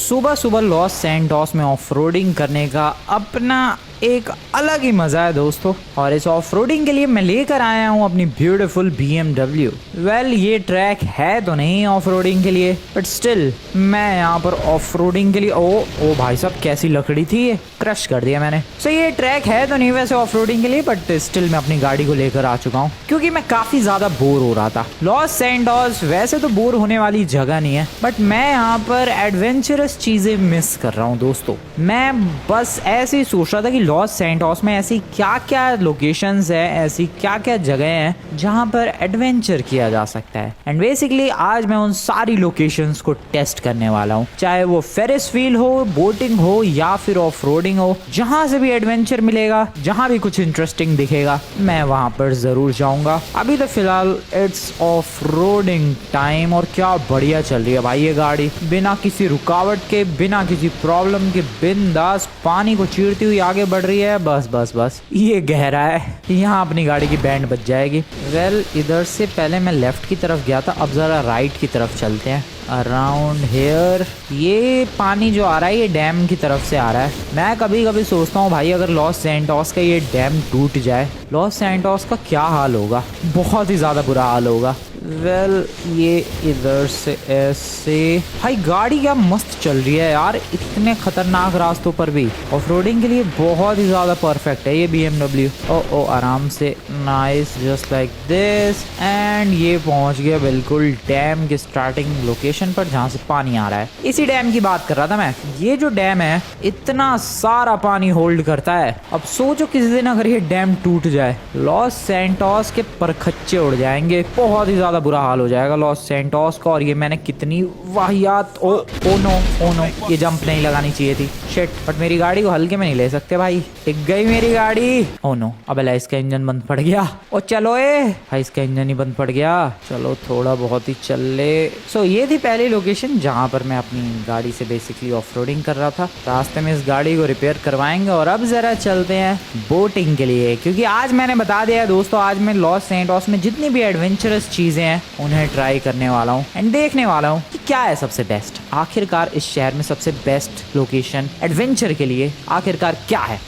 सुबह सुबह Los Santos में ऑफ रोडिंग करने का अपना एक अलग ही मजा है दोस्तों। और इस ऑफ रोडिंग के लिए मैं लेकर आया हूँ अपनी ब्यूटीफुल BMW। वेल ये ट्रैक है तो नहीं ऑफ रोडिंग के लिए, बट स्टिल मैं यहाँ पर ऑफ रोडिंग के लिए ओ भाई साहब कैसी लकड़ी थी, ये क्रश कर दिया मैंने। सो ये ट्रैक है तो नहीं वैसे ऑफ रोडिंग के लिए, बट स्टिल मैं अपनी गाड़ी को लेकर आ चुका हूँ क्योंकि मैं काफी ज्यादा बोर हो रहा था। लॉस सैंटोस वैसे तो बोर होने वाली जगह नहीं है, बट मैं यहाँ पर एडवेंचरस चीजें मिस कर रहा हूँ दोस्तों। मैं बस ऐसे ही सोच रहा था कि लॉस सैंटोस में ऐसी क्या क्या लोकेशंस है, ऐसी क्या क्या जगह हैं जहां पर एडवेंचर किया जा सकता है। एंड बेसिकली आज मैं उन सारी लोकेशंस को टेस्ट करने वाला हूं, चाहे वो फेरिस व्हील हो, बोटिंग हो या फिर ऑफ रोडिंग हो। जहां से भी एडवेंचर मिलेगा, जहां भी कुछ इंटरेस्टिंग दिखेगा, मैं वहां पर जरूर जाऊंगा। अभी तो फिलहाल इट्स ऑफ रोडिंग टाइम और क्या बढ़िया चल रही है भाई ये गाड़ी, बिना किसी रुकावट के, बिना किसी प्रॉब्लम के बिंदास पानी को चीरती हुई आगे बढ़ रही है। बस ये गहरा है, यहाँ अपनी गाड़ी की बैंड बज जाएगी। वेल इधर से पहले मैं लेफ्ट की तरफ गया था, अब जरा राइट की तरफ चलते हैं। अराउंड हेयर ये पानी जो आ रहा है ये डैम की तरफ से आ रहा है। मैं कभी कभी सोचता हूँ भाई अगर लॉस सैंटोस का ये डैम टूट जाए, लॉस सैंटोस का क्या हाल होगा, बहुत ही ज्यादा बुरा हाल होगा। वेल ये इधर से ऐसे, भाई गाड़ी क्या मस्त चल रही है यार, इतने खतरनाक रास्तों पर भी ऑफ रोडिंग के लिए बहुत ही ज्यादा परफेक्ट है ये BMW। ओ आराम से, nice, just like this. And ये पहुंच गया बिल्कुल डैम के स्टार्टिंग लोकेशन पर जहां से पानी आ रहा है। इसी डैम की बात कर रहा था मैं। ये जो डैम है इतना सारा पानी होल्ड करता है। अब सोचो किसी दिन अगर ये डैम टूट जाए, लॉस सैंटोस के परखच्चे उड़ जाएंगे, बहुत ही ज्यादा बुरा हाल हो जाएगा लॉस सैंटोस का। और ये मैंने कितनी वाहियात, ओ नो ये जंप नहीं लगानी चाहिए थी, शिट। बट मेरी गाड़ी को हल्के में नहीं ले सकते भाई, टिक गई मेरी गाड़ी। ओ नो, अब इसका इंजन बंद पड़ गया। ओ चलो भाई इसका इंजन ही बंद पड़ गया। चलो थोड़ा बहुत ही चल ले। सो ये थी पहली लोकेशन जहां पर मैं अपनी गाड़ी से बेसिकली ऑफ रोडिंग कर रहा था। रास्ते में इस गाड़ी को रिपेयर करवाएंगे और अब जरा चलते हैं बोटिंग के लिए, क्योंकि आज मैंने बता दिया दोस्तों, आज मैं लॉस सैंटोस में जितनी भी एडवेंचरस चीजें हैं उन्हें ट्राई करने वाला हूँ एंड देखने वाला हूँ कि क्या है सबसे बेस्ट। आखिरकार इस शहर में सबसे बेस्ट लोकेशन एडवेंचर के लिए आखिरकार क्या है।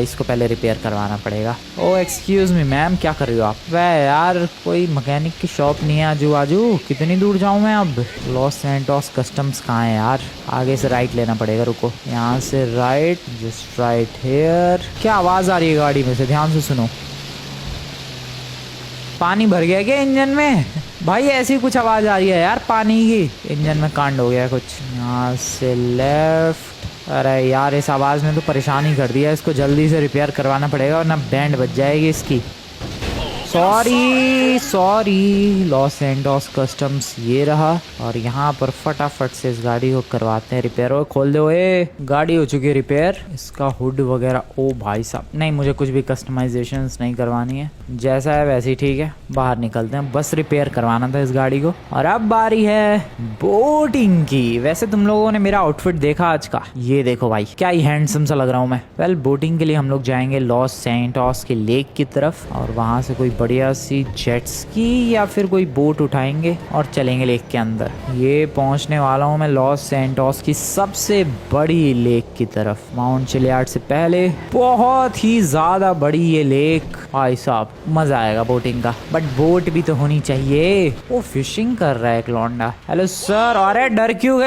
इसको पहले रिपेयर करवाना पड़ेगा। ओ एक्सक्यूज मी मैम, क्या कर रही हो आप? वह यार कोई मैकेनिक की शॉप नहीं है आजू बाजू, कितनी दूर जाऊँ मैं अब? लॉस सैंटोस कस्टम्स कहाँ है यार? आगे से राइट लेना पड़ेगा, रुको, यहाँ से राइट, जस्ट राइट हेयर। क्या आवाज आ रही है गाड़ी में से, ध्यान से सुनो। पानी भर गया क्या इंजन में? भाई ऐसी कुछ आवाज आ रही है यार पानी की, इंजन में कांड हो गया कुछ। यहाँ से लेफ्ट। अरे यार इस आवाज ने तो परेशान ही कर दिया, इसको जल्दी से रिपेयर करवाना पड़ेगा वरना बैंड बज जाएगी इसकी। सॉरी लॉस सैंटोस कस्टम्स ये रहा। और यहाँ पर फटाफट से इस गाड़ी को करवाते हैं रिपेयर। और खोल दो, गाड़ी हो चुकी है रिपेयर, इसका हुड वगैरह। ओ भाई साहब, नहीं मुझे कुछ भी कस्टमाइजेशंस नहीं करवानी है, जैसा है वैसे ही ठीक है। बाहर निकलते हैं, बस रिपेयर करवाना था इस गाड़ी को। और अब बारी है बोटिंग की। वैसे तुम लोगों ने मेरा आउटफिट देखा आज का, ये देखो भाई क्या ही हैंडसम सा लग रहा हूँ मैं। वेल बोटिंग के लिए हम लोग जाएंगे लॉस सैंटोस के लेक की तरफ और वहां से कोई बढ़िया सी जेट स्की या फिर कोई बोट उठाएंगे और चलेंगे लेक के अंदर। ये पहुंचने वाला हूं मैं लॉस सैंटोस की सबसे बड़ी लेक की तरफ, माउंट चिलियार्ड से पहले। बहुत ही ज्यादा बड़ी ये लेक, भाई साहब मजा आएगा बोटिंग का, बट बोट भी तो होनी चाहिए। वो फिशिंग कर रहा है एक लौंडा। Hello sir. अरे डर क्यों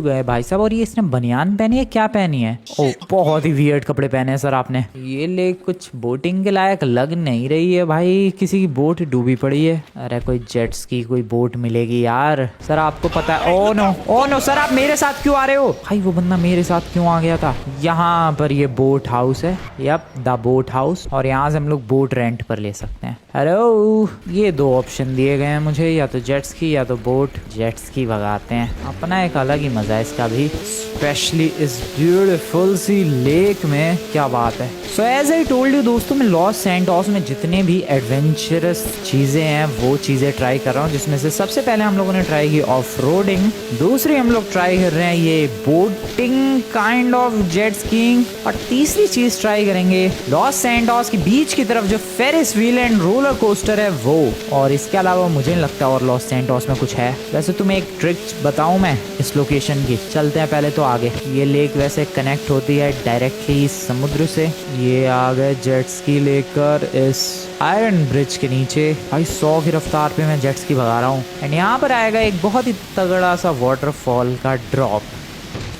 गए भाई साहब? और ये इसने बनियान पहनी है, क्या पहनी है? ओ बहुत ही वियर्ड कपड़े पहने हैं सर आपने। ये लेक कुछ बोटिंग के लायक लग नहीं रही है भाई, किसी की बोट डूबी पड़ी है। अरे कोई जेट्स की कोई बोट मिलेगी यार। सर आपको पता है, ओ नो सर आप मेरे साथ क्यों आ रहे हो? भाई वो बंदा मेरे साथ क्यों आ गया था? यहाँ पर ये बोट हाउस है, यप द बोट हाउस, और यहाँ से हम लोग बोट रेंट पर ले सकते हैं। हेलो, ये दो ऑप्शन दिए गए हैं मुझे, या तो जेट्स की या तो बोट। जेट्स की भगाते हैं, अपना एक अलग ही मजा है इसका भी, स्पेशली इस ब्यूटीफुल सी लेक में। क्या बात है, so as I told you दोस्तों, मैं लॉस सैंटोस में जितने भी एडवेंचरस चीज़ें हैं वो चीज़ें ट्राई कर रहा हूँ, जिसमें से सबसे पहले हम लोगों ने ट्राई की ऑफ रोडिंग, दूसरी हम लोग ट्राई कर रहे हैं ये boating kind of jet skiing, और तीसरी चीज़ ट्राई करेंगे लॉस सैंटोस की बीच की तरफ जो Ferris wheel and roller coaster है वो। और इसके अलावा मुझे नहीं लगता और लॉस सैंटोस में कुछ है। वैसे तुम्हें एक ट्रिक बताऊँ मैं इस लोकेशन की, चलते हैं पहले तो आगे। ये लेक वैसे कनेक्ट होती है डायरेक्टली समुद्र से। ये आ गए जेट स्की लेकर इस आयरन ब्रिज के नीचे। भाई 100 की रफ्तार पे मैं जेट स्की भगा रहा हूँ। एंड यहाँ पर आएगा एक बहुत ही तगड़ा सा वाटरफॉल का ड्रॉप।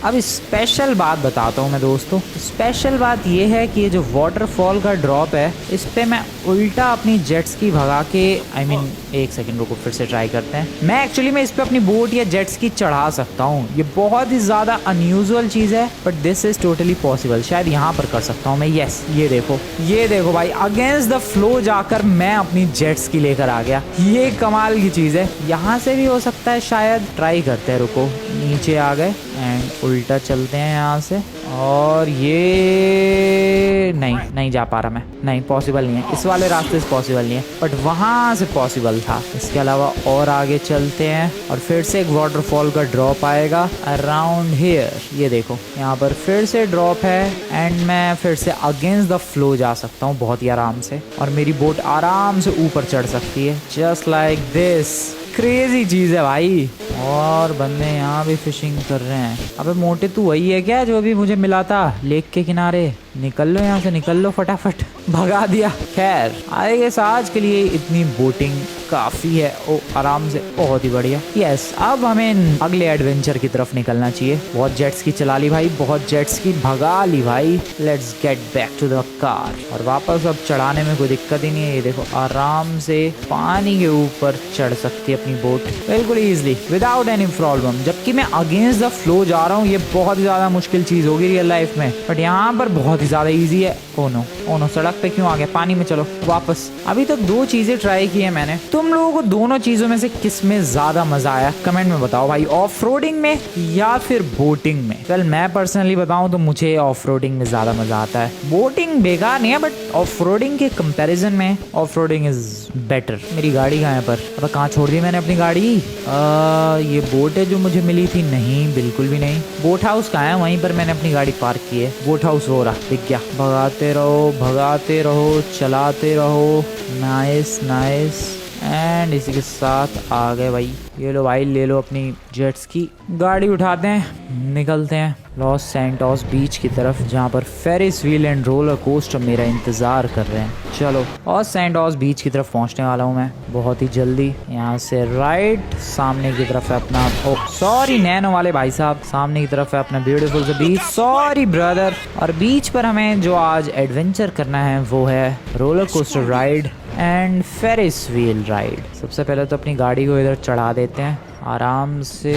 अब स्पेशल बात बताता हूँ मैं दोस्तों। स्पेशल बात ये है कि ये जो वाटरफॉल का ड्रॉप है इस पे मैं उल्टा अपनी जेट स्की भगा के एक सेकंड रुको, फिर से ट्राई करते हैं। मैं एक्चुअली मैं इस पे अपनी बोट या जेट स्की चढ़ा सकता हूँ। ये बहुत ही ज़्यादा अनयूजुअल चीज़ है but this is totally possible. शायद यहाँ पर कर सकता हूँ मैं। यस, ये देखो भाई, अगेंस्ट द फ्लो जाकर मैं अपनी जेट स्की लेकर आ गया। ये कमाल की चीज़ है। यहाँ से भी हो सकता है शायद। ट्राई करते हैं, रुको। नीचे आ गए एंड उल्टा चलते हैं यहाँ से। और ये नहीं जा पा रहा मैं। नहीं, पॉसिबल नहीं है। इस वाले रास्ते से पॉसिबल नहीं है बट वहाँ से पॉसिबल था। इसके अलावा और आगे चलते हैं और फिर से एक वाटरफॉल का ड्रॉप आएगा अराउंड हियर। ये देखो, यहाँ पर फिर से ड्रॉप है एंड मैं फिर से अगेंस्ट द फ्लो जा सकता हूँ बहुत ही आराम से, और मेरी बोट आराम से ऊपर चढ़ सकती है जस्ट लाइक दिस। क्रेजी चीज़ है भाई। और बंदे यहाँ भी फिशिंग कर रहे हैं। अबे मोटे, तू वही है क्या जो अभी मुझे मिला था लेक के किनारे? निकल लो यहाँ से, निकल लो फटाफट। भगा दिया। खैर, आई गेस आज के लिए इतनी बोटिंग काफ़ी है। ओ आराम से, बहुत ही बढ़िया। यस, अब हमें अगले एडवेंचर की तरफ निकलना चाहिए। बहुत जेट्स की चला ली भाई, बहुत जेट्स की भगा ली भाई। Let's get back to the car. और वापस अब चढ़ाने में कोई दिक्कत ही नहीं है। ये देखो, आराम से पानी के ऊपर चढ़ सकती है अपनी बोट बिल्कुल ईजिली विदाउट एनी प्रॉब्लम। जबकि मैं अगेंस्ट द फ्लो जा रहा हूँ। ये बहुत ही ज़्यादा मुश्किल चीज़ होगी रियल लाइफ में, बट यहाँ पर बहुत ही ज़्यादा ईजी है। ओ नो, सड़क पे क्यों आ गया? पानी में चलो वापस। अभी तक 2 चीज़ें ट्राई की है मैंने। तुम लोगों को दोनों चीज़ों में से किस में ज़्यादा मज़ा आया कमेंट में बताओ भाई, ऑफ रोडिंग में या फिर बोटिंग में? वेल, मैं पर्सनली बताऊँ तो मुझे ऑफ रोडिंग में ज़्यादा मज़ा आता है। बोटिंग बेकार नहीं है बट ऑफ रोडिंग के कंपेरिजन में ऑफ रोडिंग इज़ बेटर। मेरी गाड़ी कहाँ है पर? अब कहाँ छोड़ दी मैंने अपनी गाड़ी? ये बोट है जो मुझे मिली थी? नहीं, बिल्कुल भी नहीं। बोट हाउस कहाँ है? वहीं पर मैंने अपनी गाड़ी पार्क की है। बोट हाउस हो रहा, दिख गया। भगाते रहो, चलाते रहो। नाइस। एंड इसी के साथ आ गए भाई। ये लो भाई, ले लो अपनी जेट्स की गाड़ी, उठाते हैं, निकलते हैं लॉस सैंटोस बीच की तरफ, जहाँ पर Ferris wheel and roller coaster मेरा इंतज़ार कर रहे हैं। चलो, लॉस सैंटोस बीच की तरफ पहुँचने वाला हूँ मैं बहुत ही जल्दी। यहाँ से राइट, सामने की तरफ है अपना, सॉरी नैनो वाले भाई साहब, सामने की तरफ है अपना ब्यूटीफुल सा बीच। Sorry brother. और बीच पर हमें जो आज एडवेंचर करना है वो है roller coaster ride and Ferris wheel ride. सबसे पहले तो अपनी गाड़ी को इधर चढ़ा देते हैं। आराम से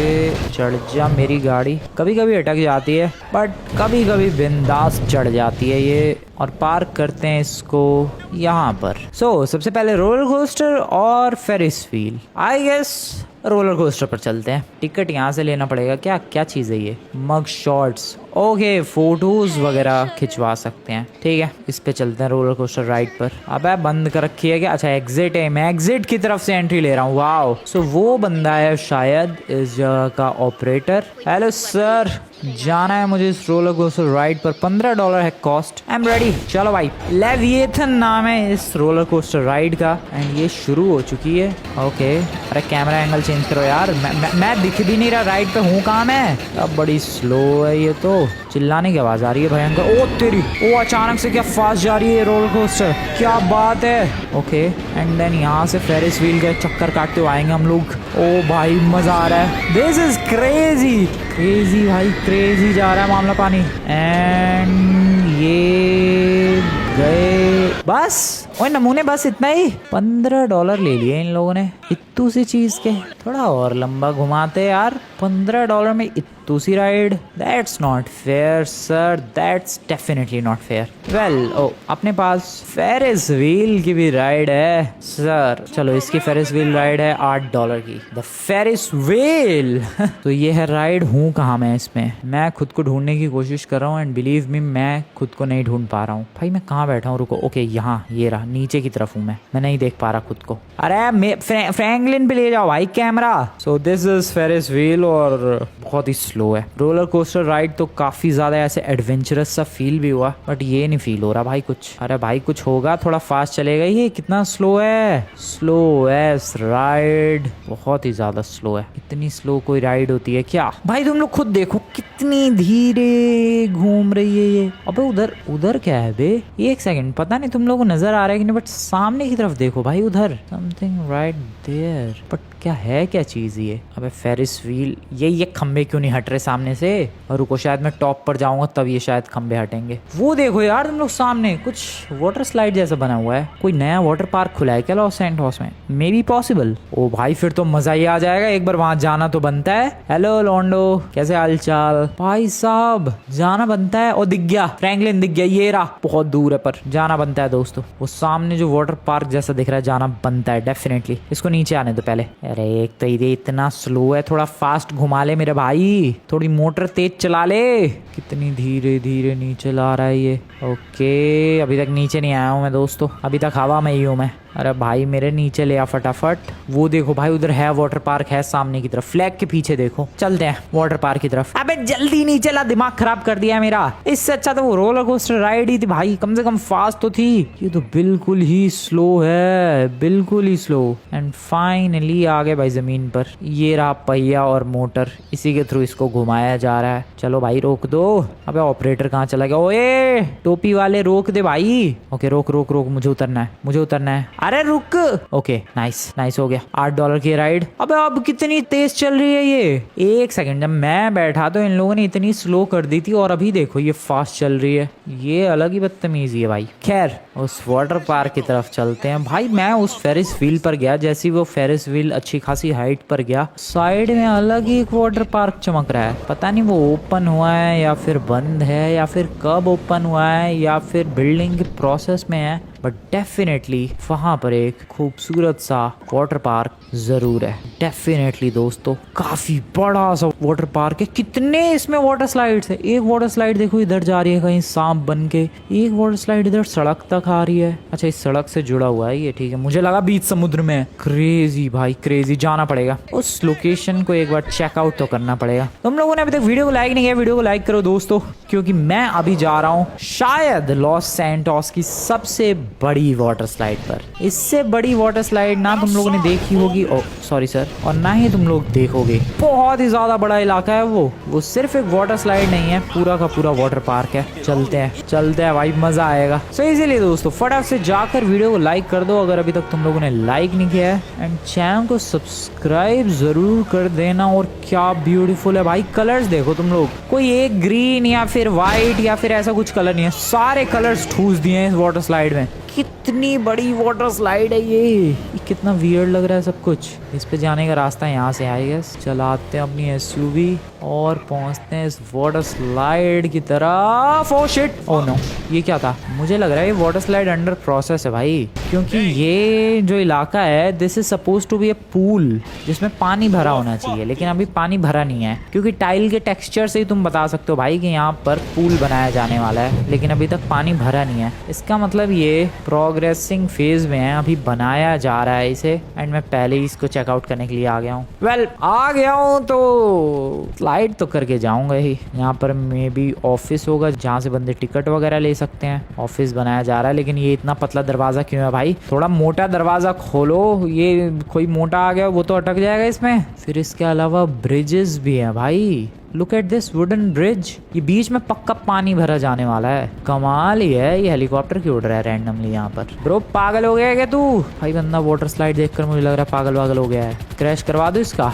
चढ़ जा मेरी गाड़ी। कभी कभी अटक जाती है बट कभी कभी बिंदास चढ़ जाती है ये। और पार्क करते हैं इसको यहाँ पर। सबसे पहले रोलर कोस्टर और Ferris wheel. I guess roller coaster पर चलते हैं। टिकट यहाँ से लेना पड़ेगा। क्या चीज़ है ये? मग शॉट्स। ओके, फोटोज वगैरह खिंचवा सकते हैं। ठीक है, इस पे चलते हैं रोलर कोस्टर राइड पर। अबे बंद कर रखी है क्या? अच्छा, एग्जिट है। मैं एग्जिट की तरफ से एंट्री ले रहा हूँ। वाओ। वो बंदा है शायद इस जगह का ऑपरेटर। हेलो सर, जाना है मुझे इस रोलर कोस्टर राइड पर। $15 है कॉस्ट। I am ready. चलो भाई, लेविएथन नाम है इस रोलर कोस्टर राइड का एंड ये शुरू हो चुकी है। ओके, अरे कैमरा एंगल चेंज करो यार। मैं दिख भी नहीं रहा राइड पे हूँ। कहाँ मैं? अब बड़ी स्लो है ये तो। चिल्लाने की आवाज आ रही है भयंकर। ओ तेरी, ओ अचानक से क्या फास्ट जा रही है रोलर कोस्टर। क्या बात है। ओके, एंड देन यहाँ से फेरिस व्हील का चक्कर काटते हुए आएंगे हम लोग। ओ भाई, मजा आ रहा है। दिस इज क्रेजी भाई, क्रेजी जा रहा है मामला पानी। एंड ये गए बस। ओए नमूने बस इतना ही, $15 ले लिए इन लोगों ने इतू सी चीज के। थोड़ा और लंबा घुमाते यार, $15 में इतू सी ride. That's not fair sir, that's definitely not fair. Well oh अपने पास फेरिस व्हील की भी राइड है सर। चलो इसकी फेरिस व्हील राइड है $8 की, द फेरिस व्हील। तो ये है राइड। हूँ कहाँ मैं इसमें, मैं खुद को ढूंढने की कोशिश कर रहा हूँ एंड बिलीव मी मैं खुद को नहीं ढूंढ पा रहा हूँ। भाई मैं कहाँ बैठा हूँ, रुको। ओके यहाँ, ये रहा, नीचे की तरफ हूँ मैं नहीं देख पा रहा खुद को। अरे फ्रैंकलिन पे ले जाओ भाई camera. So this is Ferris wheel और बहुत ही स्लो है। रोलर कोस्टर राइड तो काफी ज्यादा ऐसे एडवेंचरस सा फील भी हुआ, बट ये नहीं फील हो रहा भाई कुछ। अरे भाई कुछ होगा, थोड़ा फास्ट चलेगा। ये कितना स्लो है, स्लो है राइड, बहुत ही ज्यादा स्लो है। इतनी स्लो कोई राइड होती है क्या भाई? तुम लोग खुद देखो कितनी धीरे घूम रही है ये। अबे उधर उधर क्या है बे? एक सेकंड, पता नहीं तुम लोगों को नजर आ रहा है कि नहीं, बट सामने की तरफ देखो भाई, उधर समथिंग राइट देयर। बट क्या है, क्या चीज ये? अबे फेरिस व्हील, ये खंबे क्यों नहीं हट रहे सामने से? और रुको, शायद मैं टॉप पर जाऊंगा तब ये शायद खंबे हटेंगे। वो देखो यार तुम लोग, सामने कुछ वाटर स्लाइड जैसा बना हुआ है। कोई नया वाटर पार्क खुला है क्या लॉस सैंटोस में? May be possible. ओ भाई फिर तो मजा ही आ जाएगा, एक बार वहां जाना तो बनता है। हेलो लॉन्डो, कैसे हाल चाल? भाई साहब जाना बनता है। ओ दिख गया फ्रैंकलिन, दिख गया, ये रहा। बहुत दूर है पर जाना बनता है दोस्तों। वो सामने जो वाटर पार्क जैसा दिख रहा है, जाना बनता है डेफिनेटली। इसको नीचे आने दो पहले। अरे एक तो ये इतना स्लो है, थोड़ा फास्ट घुमा ले मेरे भाई, थोड़ी मोटर तेज चला ले। कितनी धीरे धीरे नीचे ला रहा है ये। ओके अभी तक नीचे नहीं आया हूँ मैं दोस्तों, अभी तक हवा में ही हूँ मैं। अरे भाई मेरे नीचे ले आ फटाफट। वो देखो भाई उधर है वाटर पार्क, है सामने की तरफ, फ्लैग के पीछे देखो। चलते हैं वाटर पार्क की तरफ। अबे जल्दी नीचे ला, दिमाग खराब कर दिया मेरा। इससे अच्छा तो वो रोलर कोस्टर राइड ही थी भाई, कम से कम फास्ट तो थी। ये तो बिल्कुल ही स्लो है, बिल्कुल ही स्लो। एंड फाइनली आ गए भाई जमीन पर। ये रहा पहिया और मोटर, इसी के थ्रू इसको घुमाया जा रहा है। चलो भाई रोक दो। अबे ऑपरेटर कहाँ चला गया? ओए टोपी वाले रोक दे भाई। ओके रोक रोक रोक, मुझे उतरना है, मुझे उतरना है। अरे रुक। ओके नाइस नाइस, हो गया। $8 की राइड। अबे अब कितनी तेज चल रही है ये। एक सेकंड, जब मैं बैठा तो इन लोगों ने इतनी स्लो कर दी थी और अभी देखो ये फास्ट चल रही है। ये अलग ही बदतमीजी है भाई। खैर उस वाटर पार्क की तरफ चलते हैं भाई। मैं उस फेरिस व्हील पर गया, जैसे वो फेरिस व्हील अच्छी खासी हाइट पर गया, साइड में अलग ही एक वाटर पार्क चमक रहा है। पता नहीं वो ओपन हुआ है या फिर बंद है, या फिर कब ओपन हुआ है, या फिर बिल्डिंग के प्रोसेस में है, बट डेफिनेटली वहां पर एक खूबसूरत सा वाटर पार्क जरूर है। डेफिनेटली दोस्तों काफी बड़ा सा वाटर पार्क है। कितने इसमें वाटर स्लाइड्स है। एक वाटर स्लाइड देखो इधर जा रही है कहीं सांप बन के, एक वाटर स्लाइड इधर सड़क तक आ रही है। अच्छा इस सड़क से जुड़ा हुआ है ये, ठीक है। मुझे लगा बीच समुद्र में। क्रेजी भाई क्रेजी, जाना पड़ेगा उस लोकेशन को एक बार चेकआउट तो करना पड़ेगा। तुम लोगों ने अभी तक वीडियो को लाइक नहीं किया, वीडियो को लाइक करो दोस्तों, क्योंकि मैं अभी जा रहा हूँ शायद लॉस सैंटोस की सबसे बड़ी वाटर स्लाइड पर। इससे बड़ी वाटर स्लाइड ना तुम लोगों ने देखी होगी, ओ सॉरी सर, और ना ही तुम लोग देखोगे। बहुत ही ज्यादा बड़ा इलाका है वो सिर्फ एक वाटर स्लाइड नहीं है, पूरा का पूरा वाटर पार्क है। चलते हैं भाई, मजा आएगा। सो इसीलिए दोस्तों फटाफट से जाकर वीडियो को लाइक कर दो अगर अभी तक तुम लोगों ने लाइक नहीं किया है, एंड चैनल को सब्सक्राइब जरूर कर देना। और क्या ब्यूटीफुल है भाई, कलर्स देखो तुम लोग, कोई एक ग्रीन या फिर व्हाइट या फिर ऐसा कुछ कलर नहीं है, सारे कलर्स ठूस दिए हैं इस वाटर स्लाइड में। कितनी बड़ी वाटर स्लाइड है ये कितना वियर्ड लग रहा है सब कुछ। इस पे जाने का रास्ता यहाँ से आई गेस। चलाते हैं अपनी एसयूवी और पहुंचते हैं इस वाटर स्लाइड की तरफ। ओह शिट, ओह नो, ये क्या था? मुझे लग रहा है ये वाटर स्लाइड अंडर प्रोसेस है भाई, क्योंकि ये जो इलाका है this is suppose to be a pool जिसमें पानी भरा होना चाहिए, लेकिन अभी पानी भरा नहीं है, क्योंकि टाइल के टेक्सचर से ही तुम बता सकते हो भाई कि यहाँ पर पूल बनाया जाने वाला है, लेकिन अभी तक पानी भरा नहीं है। इसका मतलब ये प्रोग्रेसिंग फेज में है, अभी बनाया जा रहा है इसे, एंड मैं पहले ही इसको चेकआउट करने के लिए आ गया हूँ। वेल आ गया हूँ तो स्लाइड तो करके जाऊंगा ही। यहाँ पर मे बी ऑफिस होगा जहाँ से बंदे टिकट वगैरह ले सकते हैं। ऑफिस बनाया जा रहा है, लेकिन ये इतना पतला दरवाजा क्यों है भाई? थोड़ा मोटा दरवाजा खोलो। ये कोई मोटा आ गया वो तो अटक जाएगा इसमें। फिर इसके अलावा ब्रिजेस भी हैं भाई, look at this wooden bridge. ये बीच में पक्का पानी भरा जाने वाला है। कमाल ही है। ये हेलीकॉप्टर क्यों उड़ रहा है रैंडमली यहाँ पर? ब्रो पागल हो गया क्या तू? भाई बंदा वाटर स्लाइड देखकर मुझे लग रहा है पागल वागल हो गया है। क्रैश करवा दूं इसका?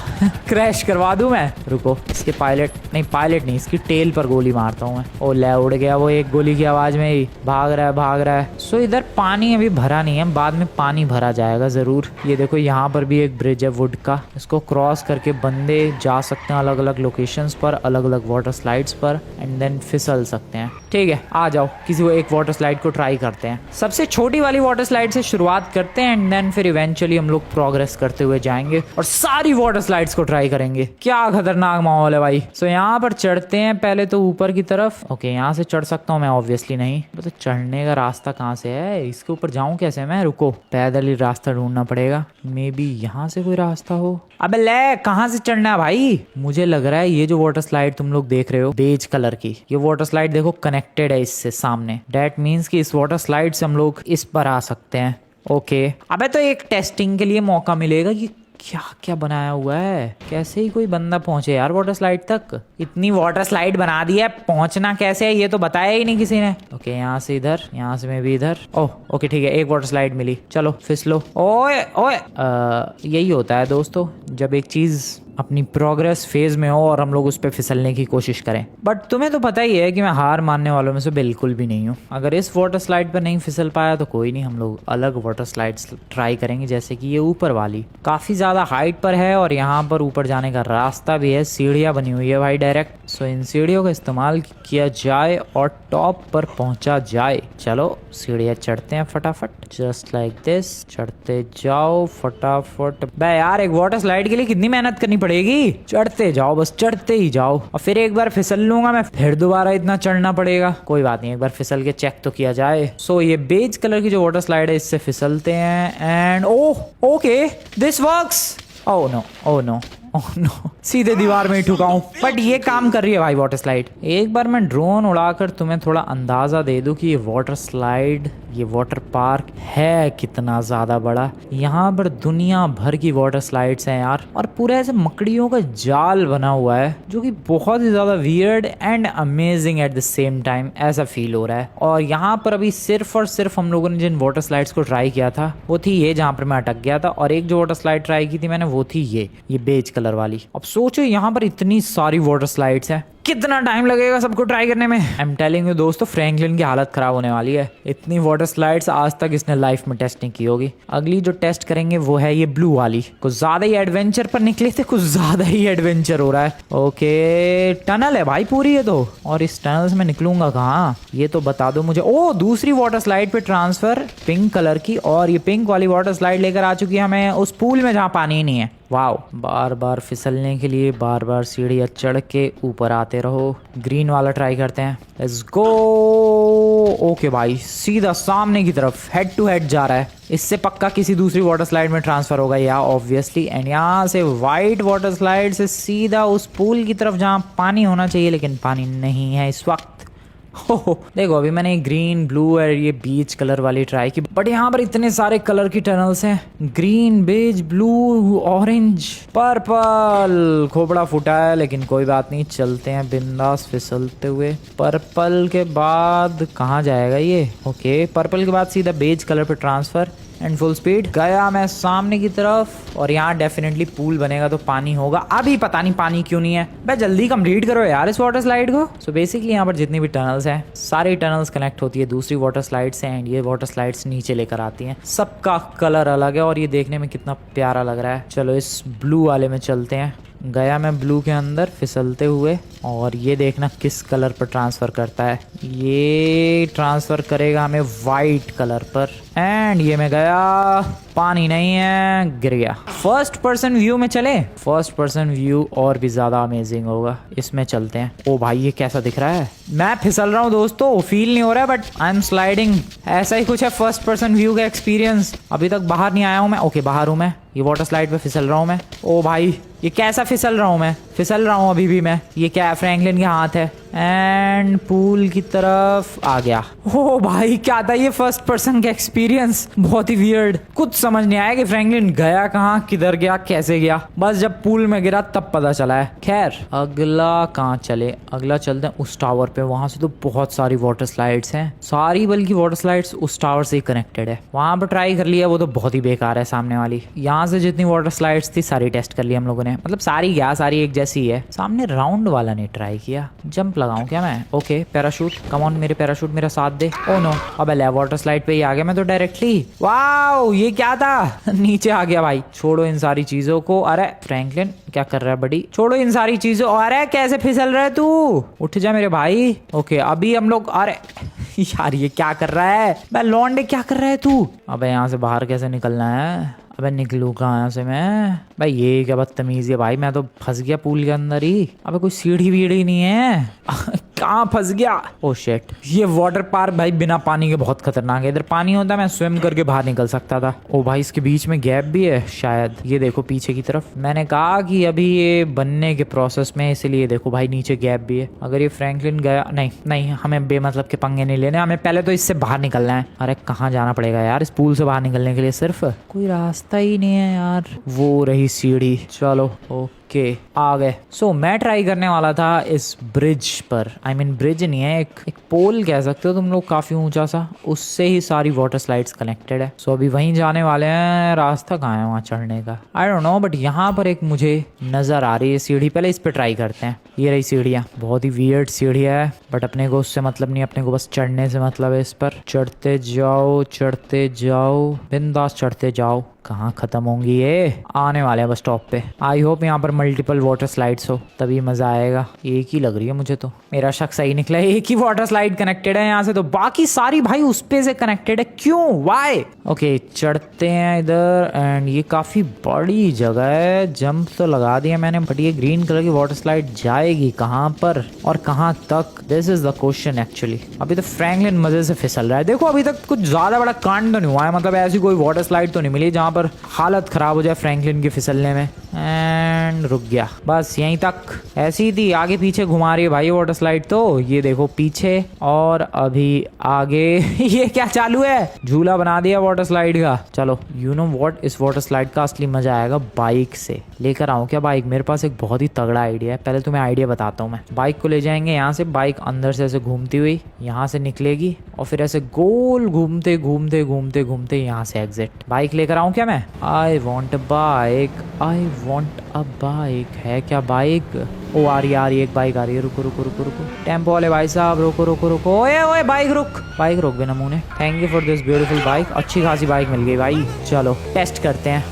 क्रैश करवा दूं मैं? रुको, इसके पायलट नहीं, इसकी टेल पर गोली मारता हूँ मैं। ओ ले, उड़ गया वो एक गोली की आवाज में ही। भाग रहा है। सो इधर पानी अभी भरा नहीं है, बाद में पानी भरा जाएगा जरूर। ये देखो यहाँ पर भी एक ब्रिज है वुड का। इसको क्रॉस करके बंदे जा सकते हैं अलग अलग लोकेशंस पर, अलग अलग वाटर स्लाइड्स पर, एंड देन फिसल सकते हैं। ठीक है, आ जाओ किसी को एक वाटर स्लाइड को ट्राई करते हैं। सबसे छोटी वाली वाटर स्लाइड से शुरुआत करते हैं एंड देन फिर इवेंचुअली हम लोग प्रोग्रेस करते हुए जाएंगे और सारी वाटर स्लाइड्स को ट्राई करेंगे। क्या खतरनाक माहौल है भाई। सो यहाँ पर चढ़ते हैं पहले तो ऊपर की तरफ। ओके, यहाँ से चढ़ सकता हूँ मैं? ऑब्वियसली नहीं। तो चढ़ने का रास्ता कहाँ से है? इसके ऊपर जाऊँ कैसे मैं? रुको, पैदल ही रास्ता ढूंढना पड़ेगा। मे बी यहाँ से कोई रास्ता हो। अबे ले, कहाँ से चढ़ना है भाई? मुझे लग रहा है ये जो वाटर स्लाइड तुम लोग देख रहे हो बेज कलर की, ये वाटर स्लाइड देखो कनेक्टेड है इससे सामने। डेट मीन्स कि इस वाटर स्लाइड से हम लोग इस पर आ सकते हैं। ओके, अबे तो एक टेस्टिंग के लिए मौका मिलेगा कि क्या क्या बनाया हुआ है। कैसे ही कोई बंदा पहुंचे यार वाटर स्लाइड तक? इतनी वाटर स्लाइड बना दी है, पहुंचना कैसे है ये तो बताया ही नहीं किसी ने। ओके, यहाँ से इधर, यहाँ से मैं भी इधर। ओह ओके, ठीक है, एक वाटर स्लाइड मिली। चलो फिसलो। ओए ओए, यही होता है दोस्तों जब एक चीज अपनी प्रोग्रेस फेज में हो और हम लोग उस पर फिसलने की कोशिश करें। बट तुम्हें तो पता ही है कि मैं हार मानने वालों में से बिल्कुल भी नहीं हूँ। अगर इस वाटर स्लाइड पर नहीं फिसल पाया तो कोई नहीं, हम लोग अलग वाटर स्लाइड्स ट्राई करेंगे। जैसे कि ये ऊपर वाली काफी ज्यादा हाइट पर है और यहाँ पर ऊपर जाने का रास्ता भी है। सीढ़ियाँ बनी हुई है भाई डायरेक्ट। सो इन सीढ़ियों का इस्तेमाल किया जाए और टॉप पर पहुंचा जाए। चलो सीढ़ियाँ चढ़ते हैं फटाफट, जस्ट लाइक दिस। चढ़ते जाओ फटाफट। बे यार, एक वाटर स्लाइड के लिए कितनी मेहनत करनी पड़ेगी? चढ़ते जाओ, बस चढ़ते ही जाओ। और फिर एक बार फिसल लूंगा मैं, फिर दोबारा इतना चढ़ना पड़ेगा। कोई बात नहीं, एक बार फिसल के चेक तो किया जाए। सो ये बेज कलर की जो वाटर स्लाइड है इससे फिसलते हैं and oh okay, this works. Oh no, oh no, oh no, सीधे दीवार में ही ठुका हूं। बट ये काम कर रही है भाई वाटर स्लाइड। एक बार मैं ड्रोन उड़ाकर तुम्हें थोड़ा अंदाजा दे दूं कि ये वाटर स्लाइड, ये वाटर पार्क है कितना ज्यादा बड़ा। यहाँ पर दुनिया भर की वाटर स्लाइड्स हैं यार, और पूरा ऐसे मकड़ियों का जाल बना हुआ है जो कि बहुत ही ज्यादा weird and amazing at the same time ऐसा फील हो रहा है। और यहाँ पर अभी सिर्फ और सिर्फ हम लोगों ने जिन वाटर स्लाइड्स को ट्राई किया था वो थी ये जहाँ पर मैं अटक गया था, और एक जो वाटर स्लाइड ट्राई की थी मैंने वो थी ये बेज कलर वाली। अब सोचो यहाँ पर इतनी सारी वाटर स्लाइड्स हैं, कितना टाइम लगेगा सबको ट्राई करने में। आई एम टेलिंग यू दोस्तों, फ्रैंकलिन की हालत खराब होने वाली है। इतनी वाटर स्लाइड्स आज तक इसने लाइफ में टेस्ट नहीं की होगी। अगली जो टेस्ट करेंगे वो है ये ब्लू वाली। कुछ ज्यादा ही एडवेंचर पर निकले थे, कुछ ज्यादा ही एडवेंचर हो रहा है। ओके, टनल है भाई पूरी है तो, और इस टनल से मैं निकलूंगा कहाँ ये तो बता दो मुझे। ओ, दूसरी वाटर स्लाइड पे ट्रांसफर पिंक कलर की, और ये पिंक वाली वाटर स्लाइड लेकर आ चुकी है हमें उस पूल में जहाँ पानी ही नहीं है। वाओ, बार बार फिसलने के लिए बार बार सीढ़ियाँ चढ़ के ऊपर आते रहो। ग्रीन वाला ट्राई करते हैं, लेट्स गो। ओके भाई, सीधा सामने की तरफ हेड टू हेड जा रहा है। इससे पक्का किसी दूसरी वाटर स्लाइड में ट्रांसफर होगा या ऑब्वियसली। एंड यहाँ से वाइट वाटर स्लाइड से सीधा उस पूल की तरफ जहाँ पानी होना चाहिए लेकिन पानी नहीं है इस वक्त। देखो, अभी मैंने ग्रीन, ब्लू और ये बीच कलर वाली ट्राई की, बट यहाँ पर इतने सारे कलर की टनल्स हैं। Green, beige, blue, orange, purple. खोपड़ा फूटा है लेकिन कोई बात नहीं, चलते हैं बिंदास फिसलते हुए। पर्पल के बाद कहाँ जाएगा ये? ओके, पर्पल के बाद सीधा बेज कलर पे ट्रांसफर एंड फुल स्पीड गया मैं सामने की तरफ। और यहाँ डेफिनेटली पूल बनेगा तो पानी होगा। अभी पता नहीं पानी क्यों नहीं है। भाई जल्दी कंप्लीट करो यार इस वाटर स्लाइड को। सो बेसिकली यहाँ पर जितनी भी टनल्स हैं सारी टनल्स कनेक्ट होती है दूसरी वाटर स्लाइड से, एंड ये वाटर स्लाइड्स नीचे लेकर आती हैं। सबका कलर अलग है और ये देखने में कितना प्यारा लग रहा है। चलो इस ब्लू वाले में चलते हैं। गया मैं ब्लू के अंदर फिसलते हुए, और ये देखना किस कलर पर ट्रांसफर करता है। ये ट्रांसफर करेगा हमें वाइट कलर पर, एंड ये मैं गया, पानी नहीं है, गिर गया। फर्स्ट पर्सन व्यू में चले। फर्स्ट पर्सन व्यू और भी ज्यादा अमेजिंग होगा, इसमें चलते हैं। ओ भाई, ये कैसा दिख रहा है? मैं फिसल रहा हूँ दोस्तों, फील नहीं हो रहा है बट आई एम स्लाइडिंग। ऐसा ही कुछ है फर्स्ट पर्सन व्यू का एक्सपीरियंस। अभी तक बाहर नहीं आया हूँ मैं। ओके, बाहर हूँ मैं, ये वाटर स्लाइड पे फिसल रहा हूँ मैं। ओ भाई, ये कैसा फिसल रहा हूँ मैं? फिसल रहा हूँ अभी भी मैं। ये क्या है, फ्रैंकलिन के हाथ है एंड पूल की तरफ आ गया। ओ भाई क्या था ये, फर्स्ट पर्सन का एक्सपीरियंस, बहुत ही वियर्ड। कुछ समझ नहीं आया कि फ्रैंकलिन गया कहाँ, किधर गया, कैसे गया। बस जब पूल में गिरा तब पता चला है। खैर अगला कहाँ चले, अगला चलते हैं उस टावर पे। वहां से तो बहुत सारी वाटर स्लाइड्स हैं, सारी बल्कि वाटर स्लाइड्स उस टावर से ही कनेक्टेड है। वहां पर ट्राई कर लिया, वो तो बहुत ही बेकार है सामने वाली। यहाँ से जितनी वाटर स्लाइड्स थी सारी टेस्ट कर ली हम लोगों ने, मतलब सारी क्या, सारी एक जैसी है। सामने राउंड वाला नहीं ट्राई किया। जंप लगाऊं क्या मैं? ओके पैराशूट, कम ऑन मेरे पैराशूट मेरा साथ दे। ओ नो, अबे ले वाटर स्लाइड पे ही आ गया मैं तो डायरेक्टली। वाओ ये क्या था नीचे आ गया भाई। छोड़ो इन सारी चीजों को। अरे फ्रैंकलिन क्या कर रहा है बड़ी, छोड़ो इन सारी चीजों। अरे कैसे फिसल रहा है तू, उठ जा मेरे भाई। ओके अभी हम लोग, अरे यार ये क्या कर रहा है बे लौंडे, क्या कर रहा है तू? अबे यहाँ से बाहर कैसे निकलना है? अबे निकलू कहाँ यहाँ से मैं? भाई ये क्या बदतमीजी है भाई, मैं तो फंस गया पूल के अंदर ही। अबे कोई सीढ़ी वीढ़ी नहीं है कहाँ फंस गया? ओह शिट, ये वाटर पार्क भाई बिना पानी के बहुत खतरनाक है। इधर पानी होता मैं स्विम करके बाहर निकल सकता था। ओ भाई इसके बीच में गैप भी है शायद, ये देखो पीछे की तरफ। मैंने कहा कि अभी ये बनने के प्रोसेस में, इसीलिए देखो भाई नीचे गैप भी है। अगर ये फ्रैंकलिन गया, नहीं नहीं हमें बेमतलब के पंगे नहीं लेने, हमें पहले तो इससे बाहर निकलना है। अरे कहाँ जाना पड़ेगा यार इस पूल से बाहर निकलने के लिए? सिर्फ कोई रास्ता ही नहीं है यार। वो रही सीढ़ी, चलो ओके आ गए। सो मैं ट्राई करने वाला था इस ब्रिज पर, आई मीन ब्रिज नहीं है, एक पोल कह सकते हो तुम लोग, काफी ऊंचा सा, उससे ही सारी वाटर स्लाइड्स कनेक्टेड है। सो अभी वहीं जाने वाले हैं। रास्ता कहाँ है वहाँ चढ़ने का? आई डोंट नो, बट यहाँ पर एक मुझे नजर आ रही है सीढ़ी। पहले इस पे ट्राई करते हैं। ये रही सीढ़ियाँ, बहुत ही वियर्ड सीढ़ियाँ है, बट अपने को उससे मतलब नहीं, अपने को बस चढ़ने से मतलब है। इस पर चढ़ते जाओ बिंदास चढ़ते जाओ। कहाँ खत्म होंगी ये? आने वाले हैं बस टॉप पे। आई होप यहाँ पर मल्टीपल वाटर स्लाइड्स हो, तभी मजा आएगा। एक ही लग रही है मुझे तो, मेरा शक सही निकला, एक ही वाटर स्लाइड कनेक्टेड है यहाँ से, तो बाकी सारी भाई उस पे से कनेक्टेड है। क्यों, वाई? ओके चढ़ते हैं इधर एंड ये काफी बड़ी जगह है। जंप तो लगा दिया मैंने, बट ये ग्रीन कलर की वाटर स्लाइड जाएगी कहाँ पर और कहाँ तक? This is the question actually. अभी तो फ्रैंकलिन मजे से फिसल रहा है। देखो अभी तक कुछ ज्यादा बड़ा कांड तो नहीं हुआ है, मतलब ऐसी कोई वाटर स्लाइड तो नहीं मिली जहाँ पर हालत खराब हो जाए फ्रैंकलिन के फिसलने में। एंड रुक गया, बस यहीं तक। ऐसी ही थी, आगे पीछे घुमा रही है भाई वाटर स्लाइड तो। ये देखो पीछे और अभी आगे ये क्या चालू है? झूला बना दिया वाटर स्लाइड का। चलो यू नो व्हाट, इस वाटर स्लाइड का असली मजा आएगा बाइक से। लेकर आऊं क्या बाइक? मेरे पास एक बहुत ही तगड़ा आइडिया है। पहले तुम्हें आइडिया बताता हूँ मैं। बाइक को ले जाएंगे यहाँ से, बाइक अंदर से ऐसे घूमती हुई यहाँ से निकलेगी और फिर ऐसे गोल घूमते घूमते घूमते घूमते यहाँ से एग्जिट। बाइक लेकर आऊं क्या मैं? I want a bike, I want a bike. है क्या बाइक? ओ आ रही है एक बाइक आ रही है। रुको रुको रुको रुको, टेम्पो वाले भाई साहब रुको रुको रुको। ओए ओए बाइक रुक, बाइक रोक बिना मुंह ने। Thank you for this beautiful bike. अच्छी खासी बाइक मिल गई भाई। चलो टेस्ट करते हैं।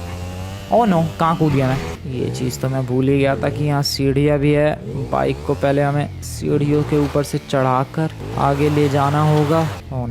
ओ नो, कहाँ कूद गया मैं? ये चीज़ तो मैं भूल ही गया था कि यहाँ सीढ़ियाँ भी है। बाइक को पहले हमें सीढ़ियों के ऊपर से चढ़ाकर आगे ले जाना होगा। Oh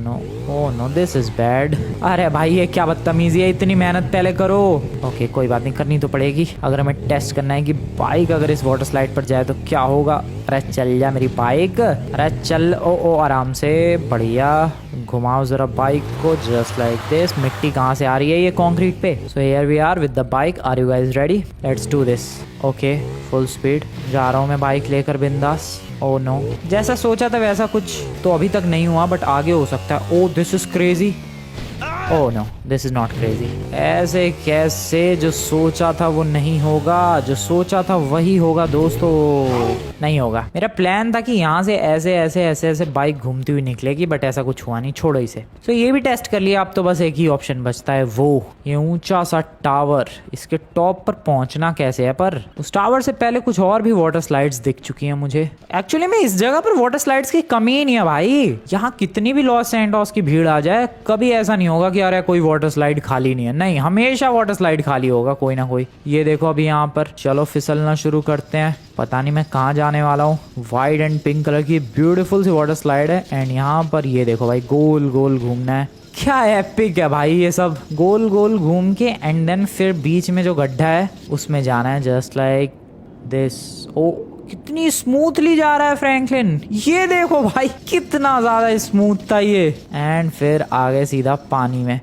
no this is bad. अरे भाई ये क्या बदतमीजी है, इतनी मेहनत पहले करो। ओके कोई बात नहीं, करनी तो पड़ेगी अगर हमें टेस्ट करना है कि बाइक अगर इस वाटर स्लाइड पर जाए तो क्या होगा। अरे चल जा मेरी बाइक, अरे चल। ओ आराम से, बढ़िया। घुमाओ जरा बाइक को, जस्ट लाइक दिस। मिट्टी कहाँ से आ रही है ये कंक्रीट पे? So here we are with the bike. Are you guys ready? Let's do this. Okay full speed जा रहा हूँ मैं बाइक लेकर बिंदास। ओ नो, जैसा सोचा था वैसा कुछ तो अभी तक नहीं हुआ, बट आगे हो सकता है। Oh this is crazy. Oh no this is not crazy. ऐसे कैसे? जो सोचा था वो नहीं होगा, जो सोचा था वही होगा दोस्तों। नहीं होगा। मेरा प्लान था कि यहाँ से ऐसे ऐसे ऐसे ऐसे बाइक घूमती हुई निकलेगी, बट ऐसा कुछ हुआ नहीं। छोड़ो इसे। तो ये भी टेस्ट कर लिया। अब तो बस एक ही ऑप्शन बचता है, वो ये ऊंचा सा टावर। इसके टॉप पर पहुंचना कैसे है? पर उस टावर से पहले कुछ और भी वाटर स्लाइड्स दिख चुकी हैं मुझे। एक्चुअली में इस जगह पर वाटर स्लाइड्स की कमी ही नहीं है भाई। यहाँ कितनी भी लॉस सैंटोस की भीड़ आ जाए, कभी ऐसा नहीं होगा कि अरे कोई वाटर स्लाइड खाली नहीं है। नहीं, हमेशा वाटर स्लाइड खाली होगा कोई ना कोई। ये देखो अभी यहाँ पर। चलो फिसलना शुरू करते हैं। पता नहीं मैं कहाँ जाने वाला हूँ। वाइट एंड पिंक कलर की ब्यूटीफुल सी वाटर स्लाइड है एंड यहाँ पर ये देखो भाई, गोल गोल घूमना है। क्या एपिक है भाई ये सब। गोल गोल घूम के एंड देन फिर बीच में जो गड्ढा है उसमें जाना है, जस्ट लाइक दिस। ओ कितनी स्मूथली जा रहा है फ्रैंकलिन। ये देखो भाई कितना ज्यादा स्मूथ था ये। एंड फिर आगे सीधा पानी में।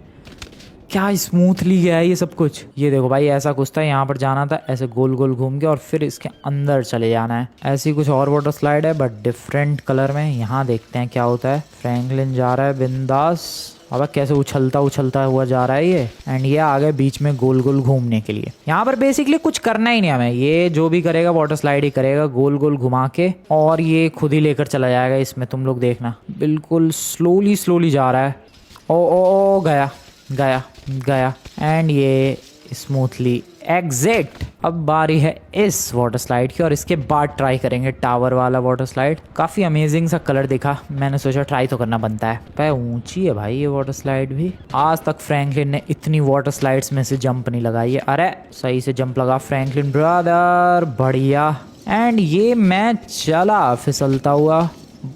क्या स्मूथली गया है ये सब कुछ। ये देखो भाई ऐसा कुछ था, यहाँ पर जाना था ऐसे गोल गोल घूम के और फिर इसके अंदर चले जाना है। ऐसी कुछ और वाटर स्लाइड है बट डिफरेंट कलर में। यहाँ देखते हैं क्या होता है। फ्रैंकलिन जा रहा है बिंदास। अब कैसे उछलता उछलता हुआ जा रहा है ये। एंड ये आ गए बीच में गोल गोल घूमने के लिए। यहाँ पर बेसिकली कुछ करना ही नहीं हमें, ये जो भी करेगा वाटर स्लाइड ही करेगा गोल गोल घुमा के, और ये खुद ही लेकर चला जाएगा इसमें। तुम लोग देखना बिल्कुल स्लोली स्लोली जा रहा है। ओ गया गया गया एंड ये स्मूथली एग्जिट। अब बारी है इस वाटर स्लाइड की और इसके बाद ट्राई करेंगे टावर वाला वाटर स्लाइड। काफी अमेजिंग सा कलर दिखा, मैंने सोचा ट्राई तो करना बनता है। पर ऊंची है भाई ये वाटर स्लाइड भी। आज तक फ्रैंकलिन ने इतनी वाटर स्लाइड्स में से जंप नहीं लगाई है। अरे सही से जंप लगा फ्रैंकलिन ब्रदर, बढ़िया। एंड ये मैं चला फिसलता हुआ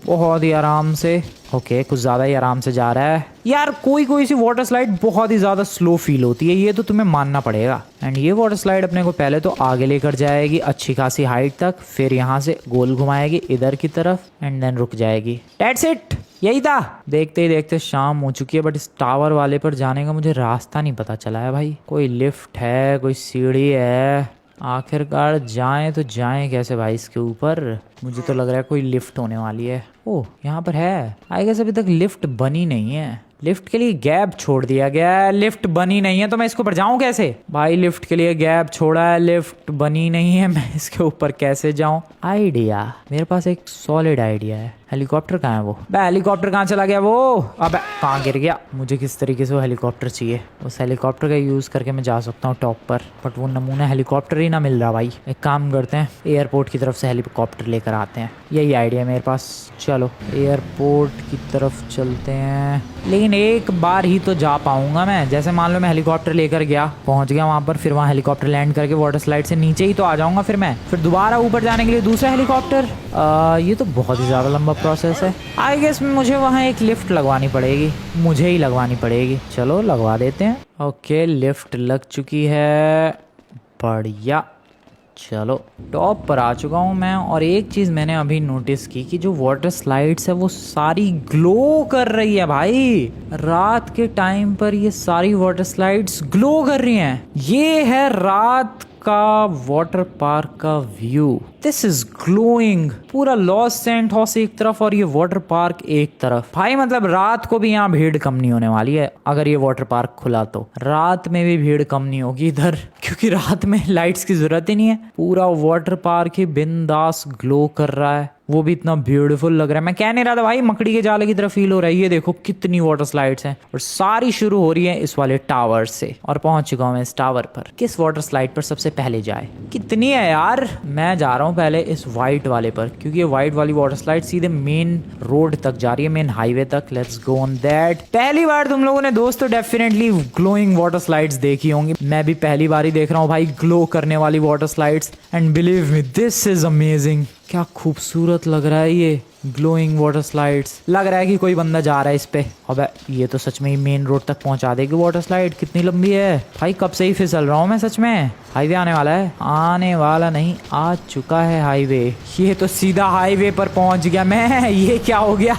बहुत ही आराम से। ओके कुछ ज़्यादा ही आराम से जा रहा है यार। कोई सी वाटर स्लाइड बहुत ही ज़्यादा स्लो फील होती है, ये तो तुम्हें मानना पड़ेगा। एंड ये वाटर स्लाइड अपने को पहले तो आगे लेकर जाएगी अच्छी खासी हाइट तक, फिर यहाँ से गोल घुमाएगी इधर की तरफ एंड देन रुक जाएगी। दैट्स इट, यही था। देखते ही देखते शाम हो चुकी है बट इस टावर वाले पर जाने का मुझे रास्ता नहीं पता चला है भाई। कोई लिफ्ट है, कोई सीढ़ी है, आखिरकार जाएं तो जाएं कैसे भाई इसके ऊपर। मुझे तो लग रहा है कोई लिफ्ट होने वाली है। ओह यहाँ पर है। आई गेस अभी तक लिफ्ट बनी नहीं है, लिफ्ट के लिए गैप छोड़ दिया गया है। लिफ्ट बनी नहीं है तो मैं इसके ऊपर जाऊं कैसे भाई। लिफ्ट के लिए गैप छोड़ा है, लिफ्ट बनी नहीं है, मैं इसके ऊपर कैसे जाऊं। आइडिया, मेरे पास एक सॉलिड आइडिया है। हेलीकॉप्टर कहाँ है वो? बे हेलीकॉप्टर कहाँ चला गया वो? अबे कहाँ गिर गया? मुझे किस तरीके से वो हेलीकॉप्टर चाहिए। उस हेलीकॉप्टर का यूज़ करके मैं जा सकता हूँ टॉप पर, बट वो नमूना हेलीकॉप्टर ही ना मिल रहा भाई। एक काम करते हैं, एयरपोर्ट की तरफ से हेलीकॉप्टर लेकर आते हैं। यही आइडिया है मेरे पास। चलो एयरपोर्ट की तरफ चलते हैं, लेकिन एक बार ही तो जा पाऊंगा मैं। जैसे मान लो मैं हेलीकॉप्टर लेकर गया, पहुंच गया वहां पर, फिर वहां हेलीकॉप्टर लैंड करके वाटर स्लाइड से नीचे ही तो आ जाऊंगा फिर मैं। फिर दोबारा ऊपर जाने के लिए दूसरा हेलीकॉप्टर। ये तो बहुत ही ज़्यादा लंबा प्रोसेस है। आई गेस मुझे वहाँ एक लिफ्ट लगवानी पड़ेगी, मुझे ही लगवानी पड़ेगी। चलो लगवा देते हैं। ओके लिफ्ट लग चुकी है, बढ़िया। चलो टॉप पर आ चुका हूँ मैं। और एक चीज़ मैंने अभी नोटिस की कि जो वाटर स्लाइड्स है वो सारी ग्लो कर रही है भाई। रात के टाइम पर ये सारी वाटर स्लाइड्स ग्लो कर रही हैं। ये है रात का वाटर पार्क का व्यू। This is glowing. पूरा लॉस सेंटोस एक तरफ और ये वाटर पार्क एक तरफ। भाई मतलब रात को भी यहाँ भीड़ कम नहीं होने वाली है। अगर ये वाटर पार्क खुला तो रात में भी भीड़ कम नहीं होगी इधर, क्योंकि रात में लाइट्स की जरूरत ही नहीं है। पूरा वाटर पार्क ही बिंदास ग्लो कर रहा है, वो भी इतना ब्यूटीफुल लग रहा है। मैं कह नहीं रहा था भाई, मकड़ी के जाले की तरफ फील हो रहा है। ये देखो कितनी वाटर स्लाइड्स हैं और सारी शुरू हो रही है इस वाले टावर से। और पहुंच चुका हूं मैं इस टावर पर। किस वाटर स्लाइड पर सबसे पहले जाए? कितनी है यार? मैं जा रहा हूं पहले इस वाइट वाले पर, क्योंकि ये वाइट वाली वाटर स्लाइड सीधे मेन रोड तक जा रही है, मेन हाईवे तक। Let's go on that. पहली बार तुम लोगों ने दोस्तों डेफिनेटली ग्लोइंग वाटर स्लाइड्स देखी होंगी। मैं भी पहली बार ही देख रहा हूँ भाई ग्लो करने वाली water slides, and believe me this is amazing. क्या खूबसूरत लग रहा है ये ग्लोइंग वाटर स्लाइड्स। लग रहा है कि कोई बंदा जा रहा है इस पे। अबे ये तो सच में ही मेन रोड तक पहुंचा देगी वाटर स्लाइड। कितनी लंबी है भाई, कब से ही फिसल रहा हूँ मैं सच में। हाईवे आने वाला है, आने वाला नहीं, आ चुका है हाईवे। ये तो सीधा हाईवे पर पहुंच गया मैं। ये क्या हो गया?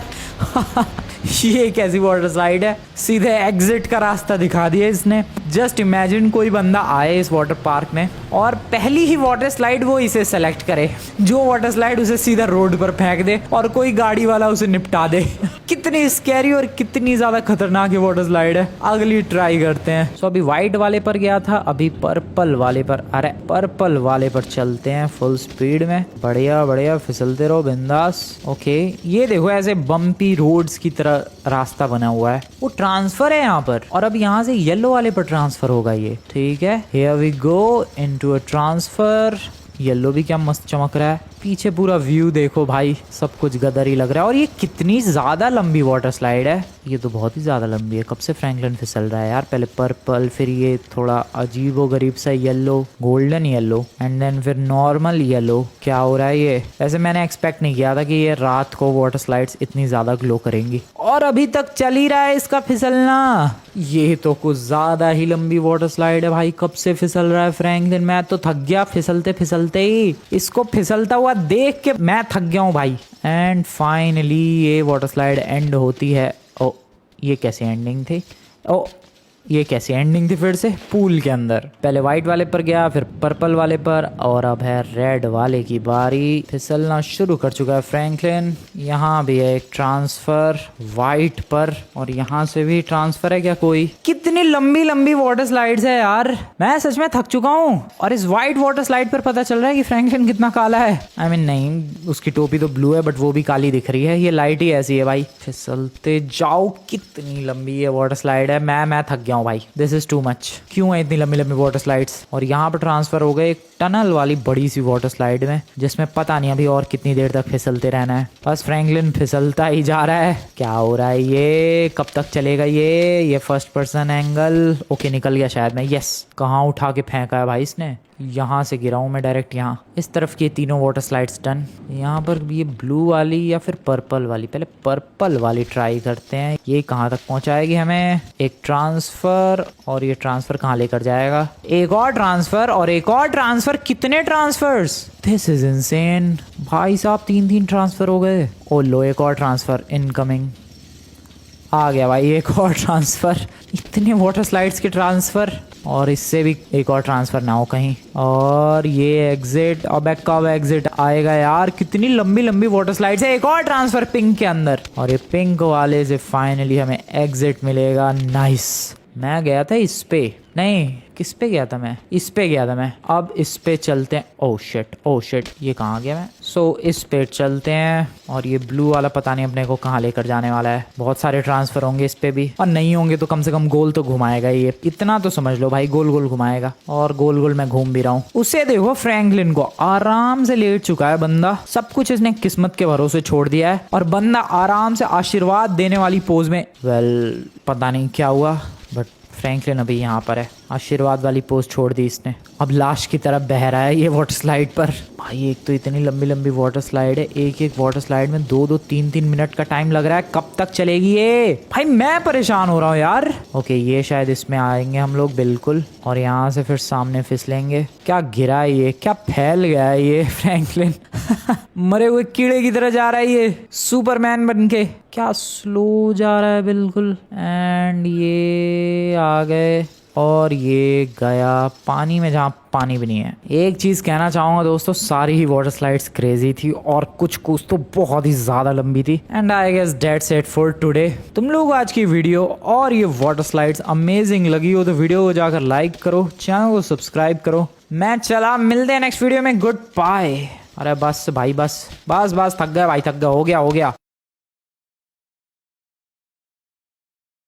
ये कैसी वाटर स्लाइड है? सीधे एग्जिट का रास्ता दिखा दिया इसने। जस्ट इमेजिन कोई बंदा आए इस वाटर पार्क में और पहली ही वाटर स्लाइड वो इसे सेलेक्ट करे, जो वाटर स्लाइड उसे सीधा रोड पर फेंक दे और कोई गाड़ी वाला उसे निपटा दे। कितनी स्कैरी और कितनी ज्यादा खतरनाक ये वाटर स्लाइड है। अगली ट्राई करते हैं। सो अभी व्हाइट वाले पर गया था, अभी पर्पल वाले पर। अरे पर्पल वाले पर चलते हैं फुल स्पीड में। बढ़िया बढ़िया, फिसलते रहो बिंदास। ओके ये देखो ऐसे बम्पी रोड्स की तरह रास्ता बना हुआ है। वो ट्रांसफर है यहाँ पर, और अब यहाँ से येलो वाले पर ट्रांसफर होगा ये। ठीक है, here we go into a transfer. Yellow भी क्या मस्त चमक रहा है। पीछे पूरा व्यू देखो भाई, सब कुछ गदर ही लग रहा है। और ये कितनी ज्यादा लंबी वाटर स्लाइड है। ये तो बहुत ही ज्यादा लंबी है। कब से फ्रैंकलिन फिसल रहा है यार। पहले पर्पल, फिर ये थोड़ा अजीबो गरीब सा yellow, golden yellow, and then फिर नॉर्मल येलो। क्या हो रहा है ये? वैसे मैंने एक्सपेक्ट नहीं किया था कि ये रात को वाटर स्लाइड्स इतनी ज्यादा ग्लो करेंगी। और अभी तक चल ही रहा है इसका फिसलना। ये तो कुछ ज्यादा ही लंबी वाटर स्लाइड है भाई। कब से फिसल रहा है फ्रैंकलिन, मैं तो थक गया फिसलते फिसलते ही। इसको फिसलता हुआ देख के मैं थक गया हूँ भाई। एंड फाइनली ये वाटर स्लाइड एंड होती है। ओ ये कैसे एंडिंग थी? ओ ये कैसी एंडिंग थी फिर से पूल के अंदर। पहले व्हाइट वाले पर गया, फिर पर्पल वाले पर, और अब है रेड वाले की बारी। फिसलना शुरू कर चुका है फ्रैंकलिन। यहाँ भी है एक ट्रांसफर व्हाइट पर, और यहाँ से भी ट्रांसफर है क्या कोई? कितनी लंबी लंबी वाटर स्लाइड्स है यार, मैं सच में थक चुका हूँ। और इस व्हाइट वाटर स्लाइड पर पता चल रहा है कि फ्रैंकलिन कितना काला है। आई मीन नहीं, उसकी टोपी तो ब्लू है बट वो भी काली दिख रही है। ये लाइट ही ऐसी है भाई। फिसलते जाओ, कितनी लंबी ये वाटर स्लाइड है। मैं थक गया हूँ भाई, दिस इज टू मच। क्यों है इतनी लंबी लंबी वाटर स्लाइड्स? और यहाँ पर ट्रांसफर हो गए एक टनल वाली बड़ी सी वाटर स्लाइड में, जिसमें पता नहीं अभी और कितनी देर तक फिसलते रहना है। बस फ्रैंकलिन फिसलता ही जा रहा है। क्या हो रहा है ये? कब तक चलेगा ये फर्स्ट पर्सन एंगल? ओके निकल गया शायद मैं। यस, कहाँ उठा के फेंका है भाई इसने? यहाँ से गिरा हूँ मैं डायरेक्ट यहाँ। इस तरफ की तीनों वाटर स्लाइड्स डन। यहाँ पर ये ब्लू वाली या फिर पर्पल वाली, पहले पर्पल वाली ट्राई करते हैं। ये कहाँ तक पहुँचाएगी हमें? एक ट्रांसफर, और ये ट्रांसफर कहाँ लेकर जाएगा? एक और ट्रांसफर और एक और ट्रांसफर। कितने ट्रांसफर्स? दिस इज इनसेन भाई साहब, 3 ट्रांसफर हो गए। ओ लो, एक और ट्रांसफर इनकमिंग। आ गया भाई एक और ट्रांसफर। इतने वाटर स्लाइड्स के ट्रांसफर, और इससे भी एक और ट्रांसफर ना हो कहीं। और ये एग्जिट, अब कब एग्जिट आएगा यार? कितनी लंबी लंबी वाटर स्लाइड्स है। एक और ट्रांसफर पिंक के अंदर, और ये पिंक वाले से फाइनली हमें एग्जिट मिलेगा। नाइस। मैं गया था इस पे, नहीं किस पे गया था मैं? इस पे गया था मैं। अब इस पे चलते हैं। ओह शिट, ये कहाँ गया मैं? सो इस पे चलते हैं, और ये ब्लू वाला पता नहीं अपने को कहाँ लेकर जाने वाला है। बहुत सारे ट्रांसफर होंगे इस पे भी, और नहीं होंगे तो कम से कम गोल तो घुमाएगा ये। इतना तो समझ लो भाई, गोल गोल घुमाएगा। और गोल गोल मैं घूम भी रहा हूँ। उसे देखो, फ्रैंकलिन को आराम से लेट चुका है बंदा। सब कुछ इसने किस्मत के भरोसे छोड़ दिया है, और बंदा आराम से आशीर्वाद देने वाली पोज में। वेल पता नहीं क्या हुआ, बट फ्रैंकलिन अभी यहाँ पर है। आशीर्वाद वाली पोस्ट छोड़ दी इसने, अब लाश की तरफ बह रहा है ये वाटर स्लाइड पर। भाई एक तो इतनी लंबी लंबी वाटर स्लाइड है, एक वाटर स्लाइड में 2-2 3-3 मिनट का टाइम लग रहा है। कब तक चलेगी ये? भाई मैं परेशान हो रहा हूँ यार। ओके, ये शायद इसमें आएंगे हम लोग बिल्कुल, और यहाँ से फिर सामने फिसलेंगे। क्या गिरा है ये? क्या फैल गया है ये फ्रैंकलिन? मरे हुए कीड़े की तरह जा रहा है ये सुपरमैन बन के। क्या स्लो जा रहा है बिल्कुल। एंड ये आ गए, और ये गया पानी में जहाँ पानी भी नहीं है। एक चीज कहना चाहूंगा दोस्तों, सारी ही वाटर स्लाइड्स क्रेजी थी, और कुछ तो बहुत ही ज्यादा लंबी थी। And I guess that's it for today. तुम लोग आज की वीडियो और ये वाटर स्लाइड्स अमेजिंग लगी हो तो वीडियो को जाकर लाइक करो, चैनल को सब्सक्राइब करो। मैं चला, मिलते हैं नेक्स्ट वीडियो में। Good bye. अरे बस भाई, बस थक गया भाई, थक गया। हो गया।